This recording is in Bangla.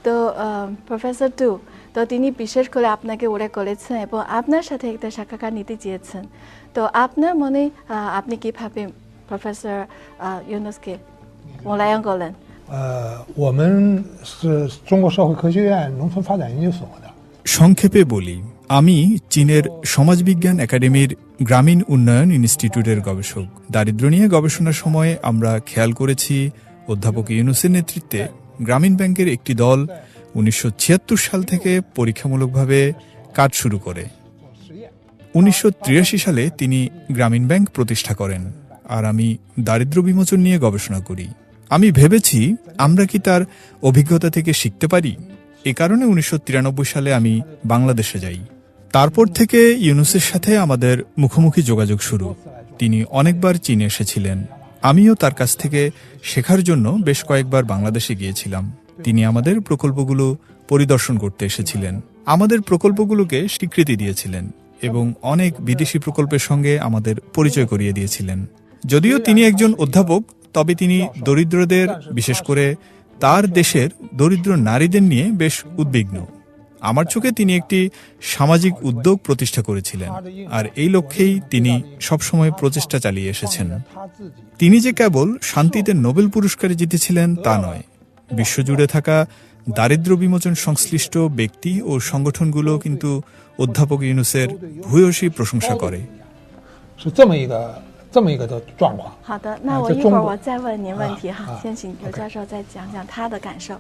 তো প্রফেসর টু, তো তিনি বিশেষ করে আপনাকে উল্লেখ করেছেন এবং আপনার সাথে একটা সাক্ষাৎকার নিতে চেয়েছেন। তো আপনার মনে আপনি কিভাবে প্রফেসর ইউনুসকে মূল্যায়ন করলেন?我们是中国社会科学院农村发展研究所的。 সংক্ষেপে বলি, আমি চীনের সমাজবিজ্ঞান একাডেমির গ্রামীণ উন্নয়ন ইনস্টিটিউটের গবেষক। দারিদ্র্য নিয়ে গবেষণার সময় আমরা খেয়াল করেছি অধ্যাপক ইউনুসের নেতৃত্বে গ্রামীণ ব্যাংকের একটি দল 1976 সাল থেকে পরীক্ষামূলকভাবে কাজ শুরু করে। 1983 সালে তিনি গ্রামীণ ব্যাংক প্রতিষ্ঠা করেন, আর আমি দারিদ্র্য বিমোচন নিয়ে গবেষণা করি। আমি ভেবেছি আমরা কি তার অভিজ্ঞতা থেকে শিখতে পারি। এ কারণে 1993 সালে আমি বাংলাদেশে যাই। তারপর থেকে ইউনুসের সাথে আমাদের মুখোমুখি যোগাযোগ শুরু। তিনি অনেকবার চীনে এসেছিলেন। আমিও তার কাছ থেকে শেখার জন্য বেশ কয়েকবার বাংলাদেশে গিয়েছিলাম। তিনি আমাদের প্রকল্পগুলো পরিদর্শন করতে এসেছিলেন, আমাদের প্রকল্পগুলোকে স্বীকৃতি দিয়েছিলেন এবং অনেক বিদেশি প্রকল্পের সঙ্গে আমাদের পরিচয় করিয়ে দিয়েছিলেন। যদিও তিনি একজন অধ্যাপক, তবে তিনি দরিদ্রদের, বিশেষ করে তার দেশের দরিদ্র নারীদের নিয়ে বেশ উদ্বিগ্ন। আমার চোখে তিনি একটি সামাজিক উদ্যোগ প্রতিষ্ঠা করেছিলেন, আর এই লক্ষ্যেই তিনি সবসময় প্রচেষ্টা চালিয়ে এসেছেন। তিনি যে কেবল শান্তিতে নোবেল পুরস্কার জিতেছিলেন তা নয়, বিশ্বজুড়ে থাকা দারিদ্র্য বিমোচন সংশ্লিষ্ট ব্যক্তি ও সংগঠনগুলো কিন্তু অধ্যাপক ইউনুসের ভূয়সী প্রশংসা করে। 是这么一个的状况。好的，那我一会儿我再问您问题哈，先请刘教授再讲讲他的感受。